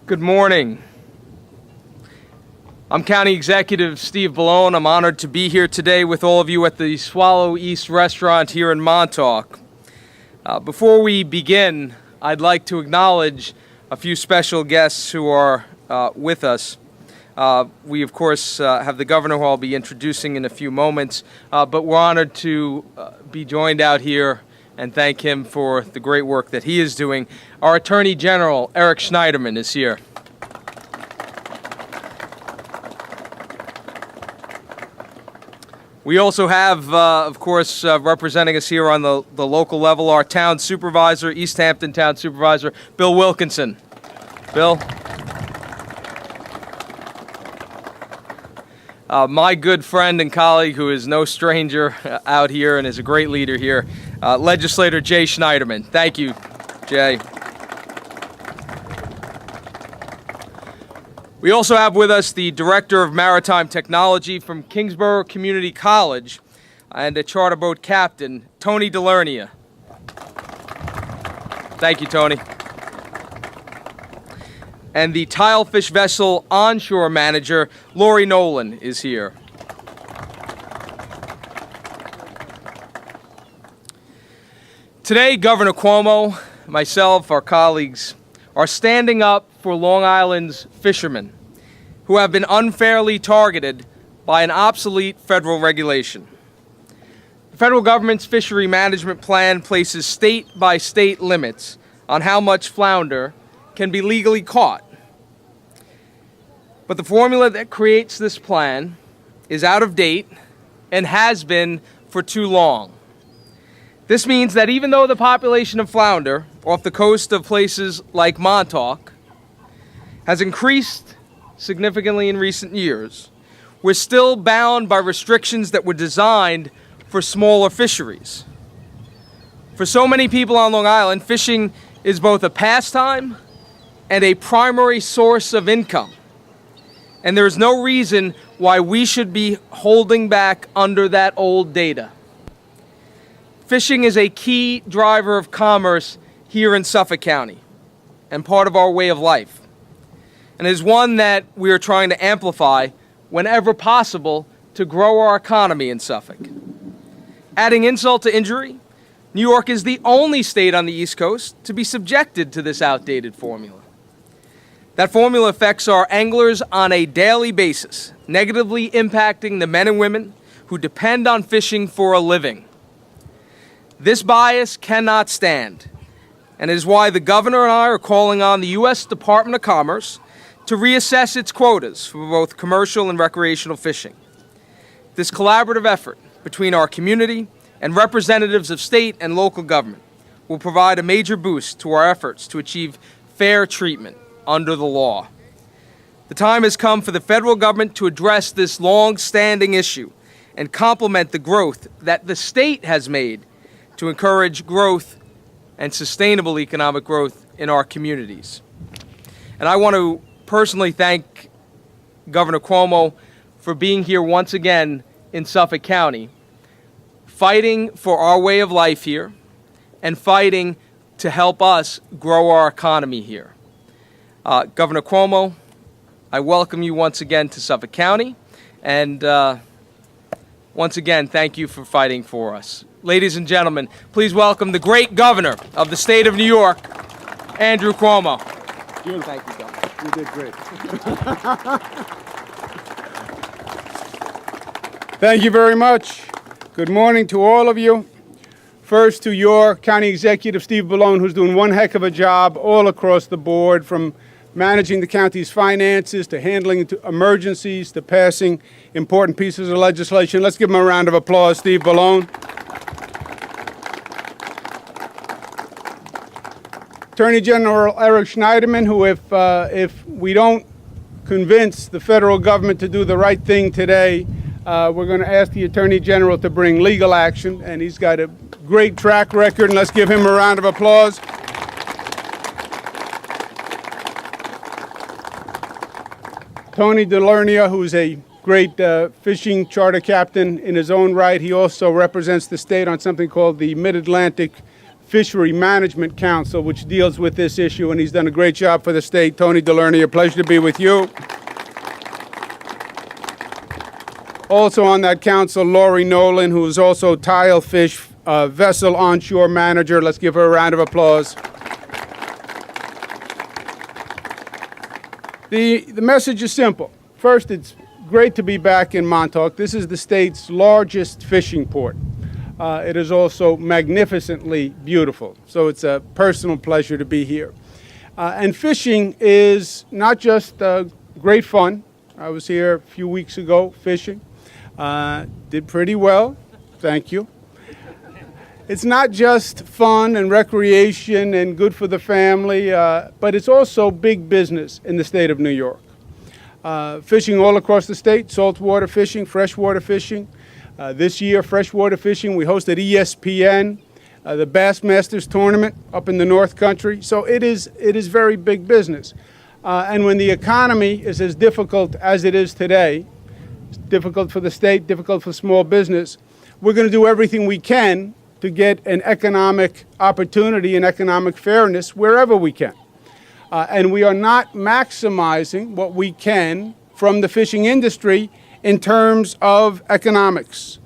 Good morning. I'm County Executive Steve Bellone. I'm honored to be here today with all of you at the Swallow East restaurant here in Montauk. Before we begin, I'd like to acknowledge a few special guests who are with us. We, of course, have the governor who I'll be introducing in a few moments, but we're honored to be joined out here and thank him for the great work that he is doing. Our Attorney General, Eric Schneiderman, is here. We also have, of course, representing us here on the local level, our town supervisor, East Hampton Town Supervisor, Bill Wilkinson. Bill. My good friend and colleague, who is no stranger out here and is a great leader here, Legislator Jay Schneiderman. Thank you, Jay. We also have with us the Director of Maritime Technology from Kingsborough Community College and a charter boat captain, Tony Delernia. Thank you, Tony. And the Tilefish Vessel Onshore Manager, Lori Nolan, is here. Today, Governor Cuomo, myself, our colleagues, are standing up for Long Island's fishermen who have been unfairly targeted by an obsolete federal regulation. The federal government's fishery management plan places state-by-state limits on how much flounder can be legally caught. But the formula that creates this plan is out of date and has been for too long. This means that even though the population of flounder off the coast of places like Montauk has increased significantly in recent years, we're still bound by restrictions that were designed for smaller fisheries. For so many people on Long Island, fishing is both a pastime and a primary source of income. And there is no reason why we should be holding back under that old data. Fishing is a key driver of commerce here in Suffolk County and part of our way of life, and is one that we are trying to amplify whenever possible to grow our economy in Suffolk. Adding insult to injury, New York is the only state on the East Coast to be subjected to this outdated formula. That formula affects our anglers on a daily basis, negatively impacting the men and women who depend on fishing for a living. This bias cannot stand, and it is why the governor and I are calling on the U.S. Department of Commerce to reassess its quotas for both commercial and recreational fishing. This collaborative effort between our community and representatives of state and local government will provide a major boost to our efforts to achieve fair treatment under the law. The time has come for the federal government to address this long-standing issue and complement the growth that the state has made to encourage growth and sustainable economic growth in our communities. And I want to personally thank Governor Cuomo for being here once again in Suffolk County, fighting for our way of life here and fighting to help us grow our economy here. Governor Cuomo, I welcome you once again to Suffolk County, and once again, thank you for fighting for us. Ladies and gentlemen, please welcome the great governor of the state of New York, Andrew Cuomo. Beautiful. Thank you, Governor. You did great. Thank you very much. Good morning to all of you. First, to your County Executive, Steve Bellone, who's doing one heck of a job all across the board, from managing the county's finances to handling emergencies to passing important pieces of legislation. Let's give him a round of applause, Steve Bellone. Attorney General Eric Schneiderman, who if we don't convince the federal government to do the right thing today, we're going to ask the Attorney General to bring legal action, and he's got a great track record, and let's give him a round of applause. Tony Delernia, who's a great fishing charter captain in his own right. He also represents the state on something called the Mid-Atlantic Fishery Management Council, which deals with this issue, and he's done a great job for the state. Tony Delerny, a pleasure to be with you. Also on that council, Lori Nolan, who is also Tilefish Vessel Onshore Manager. Let's give her a round of applause. The message is simple. First, it's great to be back in Montauk. This is the state's largest fishing port. It is also magnificently beautiful, so it's a personal pleasure to be here. And fishing is not just great fun. I was here a few weeks ago fishing. Did pretty well, thank you. It's not just fun and recreation and good for the family, but it's also big business in the state of New York. Fishing all across the state, saltwater fishing, freshwater fishing. This year, freshwater fishing, we hosted ESPN, the Bassmasters tournament up in the North Country. So it is very big business. And when the economy is as difficult as it is today, it's difficult for the state, difficult for small business, we're going to do everything we can to get an economic opportunity and economic fairness wherever we can. And we are not maximizing what we can from the fishing industry in terms of economics.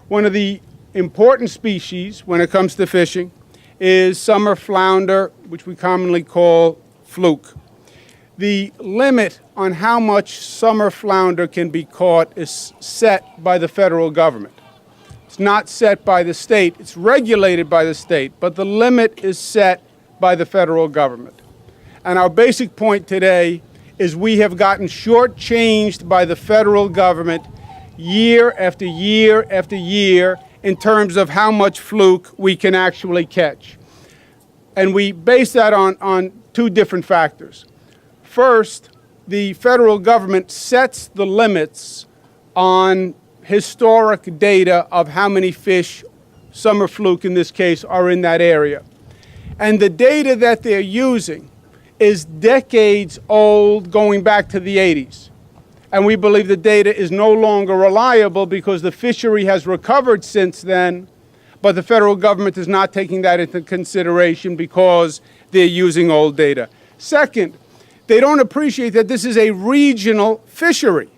One of the important species when it comes to fishing is summer flounder, which we commonly call fluke. The limit on how much summer flounder can be caught is set by the federal government. It's not set by the state. It's regulated by the state, but the limit is set by the federal government. And our basic point today is we have gotten shortchanged by the federal government year after year after year in terms of how much fluke we can actually catch. And we base that on two different factors. First, the federal government sets the limits on historic data of how many fish, summer fluke in this case, are in that area. And the data that they're using is decades old, going back to the 80s. And we believe the data is no longer reliable because the fishery has recovered since then, but the federal government is not taking that into consideration because they're using old data. Second, they don't appreciate that this is a regional fishery.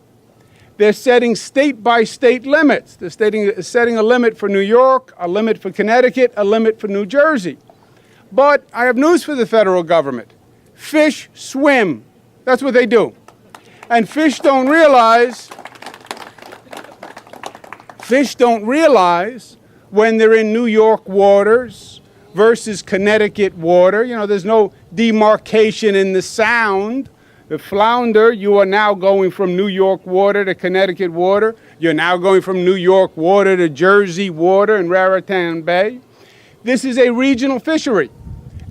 They're setting state-by-state limits. They're setting a limit for New York, a limit for Connecticut, a limit for New Jersey. But I have news for the federal government. Fish swim. That's what they do. And fish don't realize when they're in New York waters versus Connecticut water. You know, there's no demarcation in the sound. The flounder, you are now going from New York water to Connecticut water. You're now going from New York water to Jersey water in Raritan Bay. This is a regional fishery,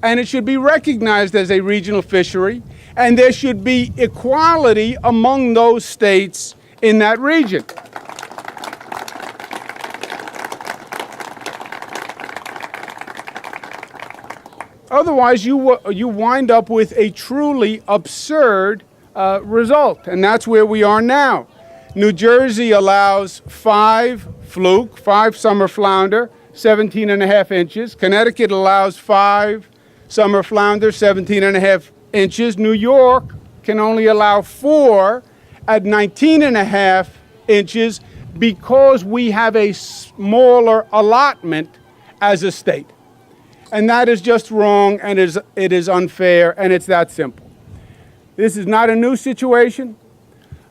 and it should be recognized as a regional fishery, and there should be equality among those states in that region. Otherwise, you wind up with a truly absurd result, and that's where we are now. New Jersey allows 5 fluke, 5 summer flounder, 17.5 inches. Connecticut allows 5 summer flounder, 17.5 inches. New York can only allow 4 at 19.5 inches because we have a smaller allotment as a state. And that is just wrong, and it is unfair, and it's that simple. This is not a new situation.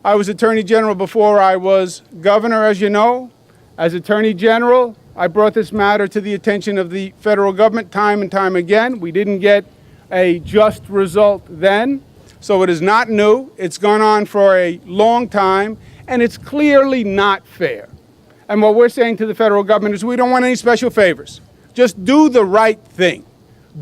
I was Attorney General before I was governor, as you know. As Attorney General, I brought this matter to the attention of the federal government time and time again. We didn't get a just result then, so it is not new. It's gone on for a long time, and it's clearly not fair. And what we're saying to the federal government is we don't want any special favors. Just do the right thing.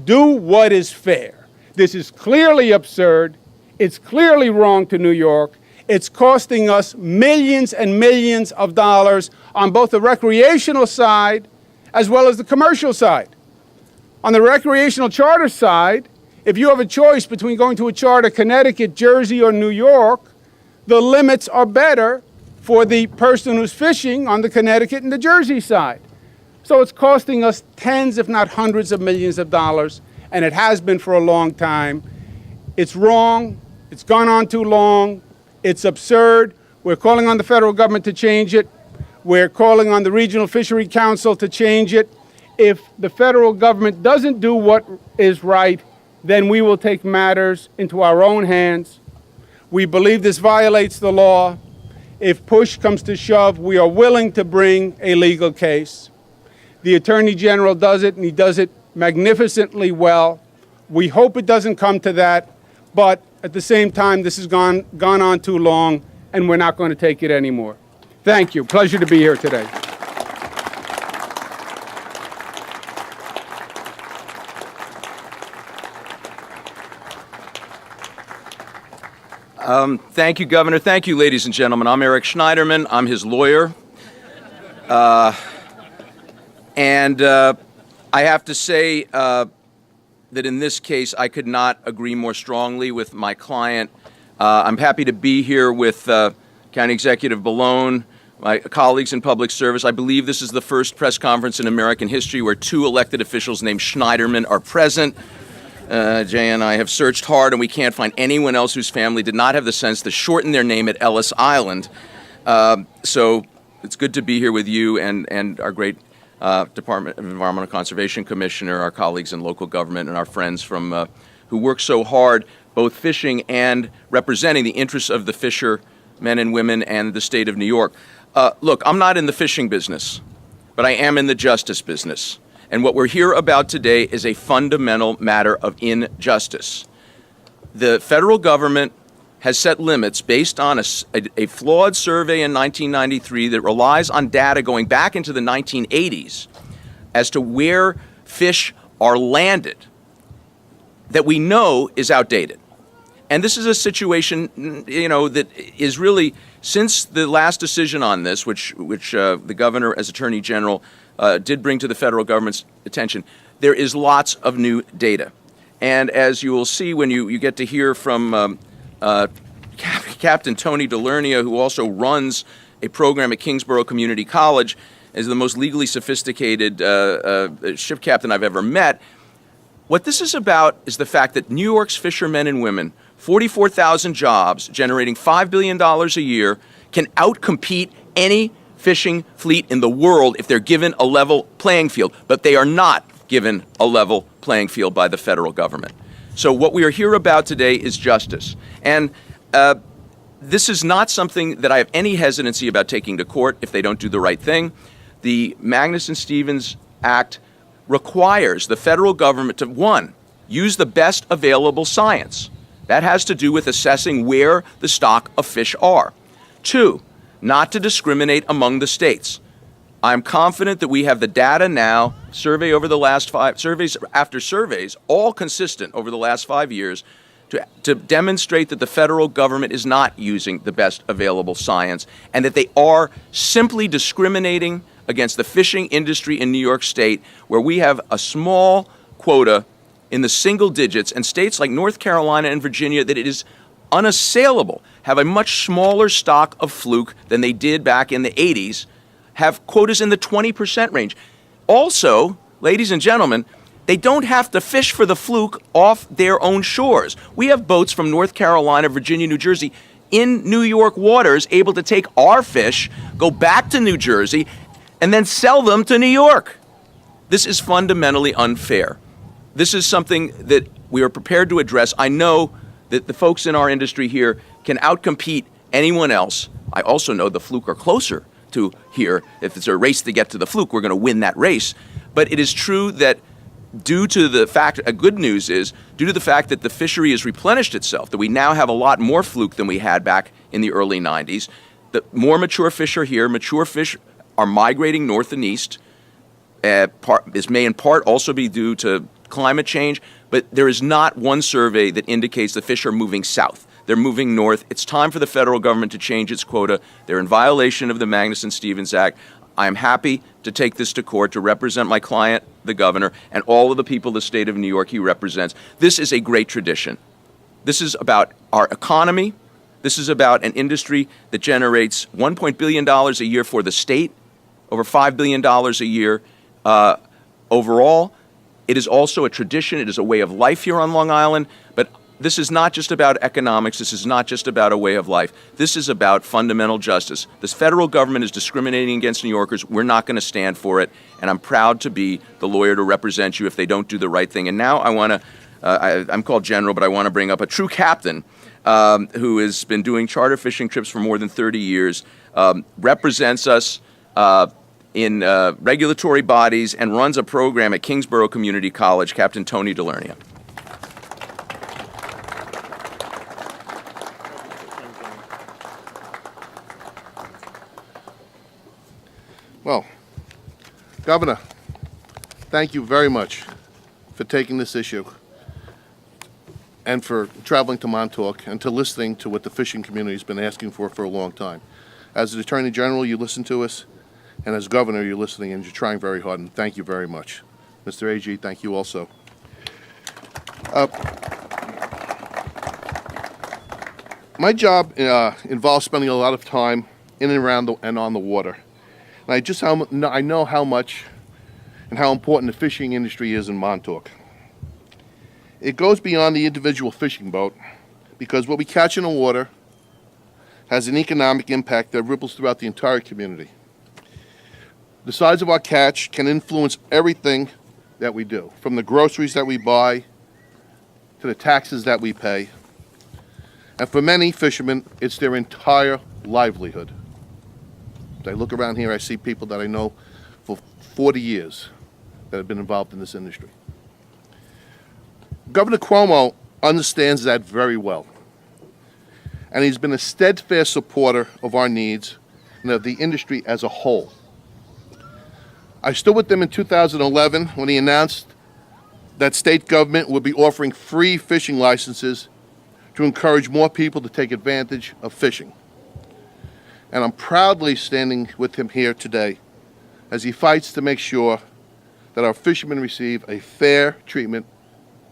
Do what is fair. This is clearly absurd. It's clearly wrong to New York. It's costing us millions and millions of dollars on both the recreational side as well as the commercial side. On the recreational charter side, if you have a choice between going to a charter Connecticut, Jersey, or New York, the limits are better for the person who's fishing on the Connecticut and the Jersey side. So it's costing us tens, if not hundreds of millions of dollars, and it has been for a long time. It's wrong. It's gone on too long. It's absurd. We're calling on the federal government to change it. We're calling on the Regional Fishery Council to change it. If the federal government doesn't do what is right, then we will take matters into our own hands. We believe this violates the law. If push comes to shove, we are willing to bring a legal case. The Attorney General does it, and he does it magnificently well. We hope it doesn't come to that, but at the same time, this has gone on too long, and we're not going to take it anymore. Thank you. Pleasure to be here today. Thank you, Governor. Thank you, ladies and gentlemen. I'm Eric Schneiderman. I'm his lawyer. And I have to say that in this case, I could not agree more strongly with my client. I'm happy to be here with County Executive Bellone, my colleagues in public service. I believe this is the first press conference in American history where two elected officials named Schneiderman are present. Jay and I have searched hard, and we can't find anyone else whose family did not have the sense to shorten their name at Ellis Island. So it's good to be here with you and our great Department of Environmental Conservation Commissioner, our colleagues in local government, and our friends from who work so hard, both fishing and representing the interests of the fishermen and women and the state of New York. Look, I'm not in the fishing business, but I am in the justice business. And what we're here about today is a fundamental matter of injustice. The federal government has set limits based on a flawed survey in 1993 that relies on data going back into the 1980s as to where fish are landed that we know is outdated. And this is a situation, that is really, since the last decision on this, which the governor as Attorney General did bring to the federal government's attention, there is lots of new data. And as you will see when you get to hear from Captain Tony Delernia, who also runs a program at Kingsborough Community College, is the most legally sophisticated ship captain I've ever met. What this is about is the fact that New York's fishermen and women, 44,000 jobs generating $5 billion a year, can outcompete any fishing fleet in the world if they're given a level playing field, but they are not given a level playing field by the federal government. So what we are here about today is justice. And this is not something that I have any hesitancy about taking to court if they don't do the right thing. The Magnuson-Stevens Act requires the federal government to, one, use the best available science. That has to do with assessing where the stock of fish are. Two, not to discriminate among the states. I'm confident that we have the data now, surveys after surveys, all consistent over the last 5 years, to demonstrate that the federal government is not using the best available science and that they are simply discriminating against the fishing industry in New York State, where we have a small quota in the single digits, and states like North Carolina and Virginia that it is unassailable have a much smaller stock of fluke than they did back in the 80s, have quotas in the 20% range. Also, ladies and gentlemen, they don't have to fish for the fluke off their own shores. We have boats from North Carolina, Virginia, New Jersey in New York waters able to take our fish, go back to New Jersey, and then sell them to New York. This is fundamentally unfair. This is something that we are prepared to address. I know that the folks in our industry here can outcompete anyone else. I also know the fluke are closer to here. If it's a race to get to the fluke, we're going to win that race. But it is true that due to the fact, good news is, due to the fact that the fishery has replenished itself, that we now have a lot more fluke than we had back in the early 90s, the more mature fish are here. Mature fish are migrating north and east. This may in part also be due to climate change, but there is not one survey that indicates the fish are moving south. They're moving north. It's time for the federal government to change its quota. They're in violation of the Magnuson-Stevens Act. I am happy to take this to court to represent my client, the governor, and all of the people of the state of New York he represents. This is a great tradition. This is about our economy. This is about an industry that generates $1 billion a year for the state, over $5 billion a year overall. It is also a tradition. It is a way of life here on Long Island. But this is not just about economics. This is not just about a way of life. This is about fundamental justice. This federal government is discriminating against New Yorkers. We're not going to stand for it. And I'm proud to be the lawyer to represent you if they don't do the right thing. And now I want to, I'm called General, but I want to bring up a true captain who has been doing charter fishing trips for more than 30 years, represents us in regulatory bodies, and runs a program at Kingsborough Community College, Captain Tony DeLernia. Well, Governor, thank you very much for taking this issue and for traveling to Montauk and to listening to what the fishing community has been asking for a long time. As the Attorney General, you listen to us, and as Governor, you're listening and you're trying very hard, and thank you very much. Mr. AG, thank you also. My job involves spending a lot of time in and around and on the water. And I know how much and how important the fishing industry is in Montauk. It goes beyond the individual fishing boat because what we catch in the water has an economic impact that ripples throughout the entire community. The size of our catch can influence everything that we do, from the groceries that we buy to the taxes that we pay. And for many fishermen, it's their entire livelihood. As I look around here, I see people that I know for 40 years that have been involved in this industry. Governor Cuomo understands that very well. And he's been a steadfast supporter of our needs and of the industry as a whole. I stood with him in 2011 when he announced that state government would be offering free fishing licenses to encourage more people to take advantage of fishing. And I'm proudly standing with him here today as he fights to make sure that our fishermen receive a fair treatment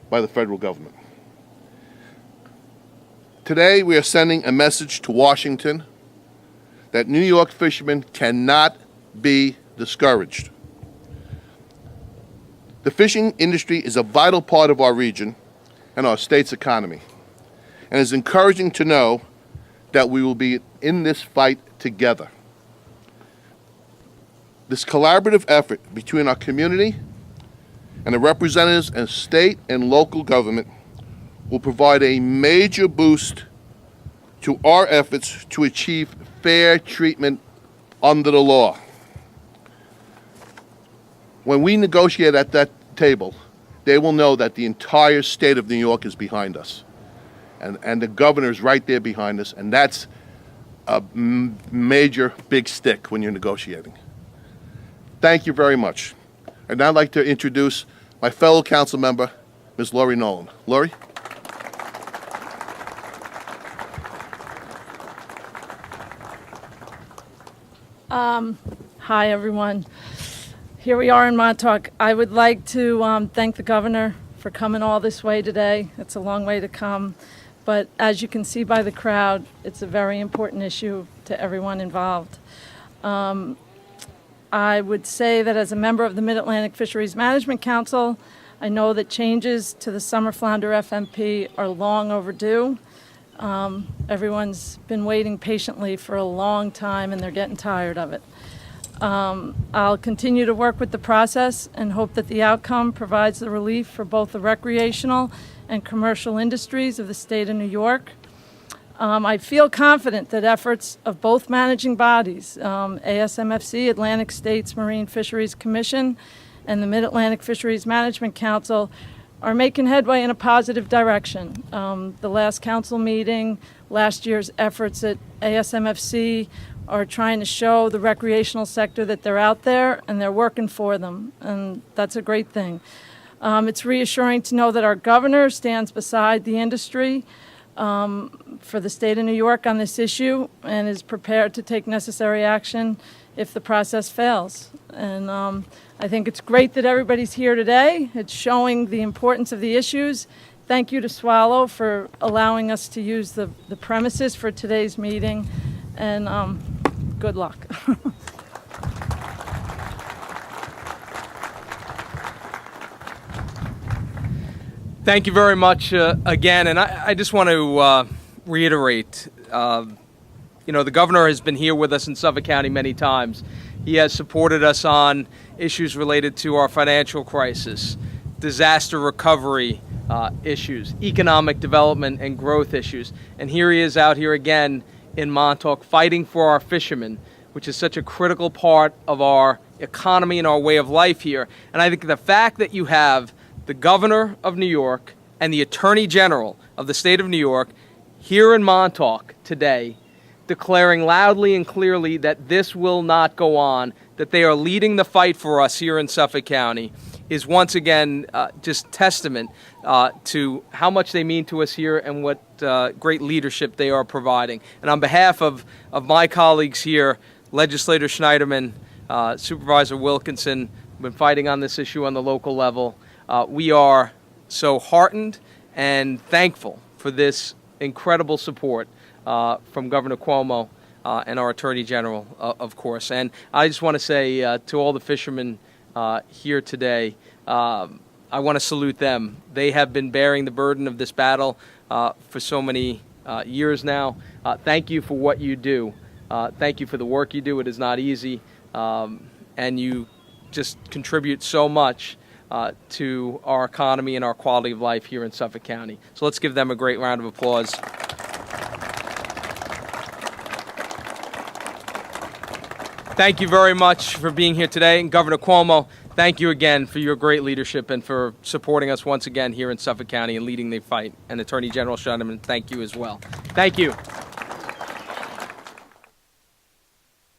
by the federal government. Today, we are sending a message to Washington that New York fishermen cannot be discouraged. The fishing industry is a vital part of our region and our state's economy, and it's encouraging to know that we will be in this fight together. This collaborative effort between our community and the representatives and state and local government will provide a major boost to our efforts to achieve fair treatment under the law. When we negotiate at that table, they will know that the entire state of New York is behind us. And the governor is right there behind us, and that's a major big stick when you're negotiating. Thank you very much. I'd now like to introduce my fellow council member, Ms. Lori Nolan. Lori? Hi, everyone. Here we are in Montauk. I would like to thank the governor for coming all this way today. It's a long way to come. But as you can see by the crowd, it's a very important issue to everyone involved. I would say that as a member of the Mid-Atlantic Fisheries Management Council, I know that changes to the summer flounder FMP are long overdue. Everyone's been waiting patiently for a long time and they're getting tired of it. I'll continue to work with the process and hope that the outcome provides the relief for both the recreational and commercial industries of the state of New York. I feel confident that efforts of both managing bodies, ASMFC, Atlantic States Marine Fisheries Commission, and the Mid-Atlantic Fisheries Management Council are making headway in a positive direction. The last council meeting, last year's efforts at ASMFC are trying to show the recreational sector that they're out there and they're working for them, and that's a great thing. It's reassuring to know that our governor stands beside the industry for the state of New York on this issue and is prepared to take necessary action if the process fails. And I think it's great that everybody's here today. It's showing the importance of the issues. Thank you to Swallow for allowing us to use the premises for today's meeting, and good luck. Thank you very much again, and I just want to reiterate, the governor has been here with us in Suffolk County many times. He has supported us on issues related to our financial crisis, disaster recovery issues, economic development and growth issues. And here he is out here again in Montauk fighting for our fishermen, which is such a critical part of our economy and our way of life here. And I think the fact that you have the governor of New York and the attorney general of the state of New York here in Montauk today declaring loudly and clearly that this will not go on, that they are leading the fight for us here in Suffolk County, is once again just testament to how much they mean to us here and what great leadership they are providing. And on behalf of my colleagues here, Legislator Schneiderman, Supervisor Wilkinson, been fighting on this issue on the local level, we are so heartened and thankful for this incredible support from Governor Cuomo and our Attorney General, of course. And I just want to say to all the fishermen here today, I want to salute them. They have been bearing the burden of this battle for so many years now. Thank you for what you do. Thank you for the work you do. It is not easy, and you just contribute so much to our economy and our quality of life here in Suffolk County. So let's give them a great round of applause. Thank you very much for being here today. And Governor Cuomo, thank you again for your great leadership and for supporting us once again here in Suffolk County and leading the fight. And Attorney General Schneiderman, thank you as well. Thank you.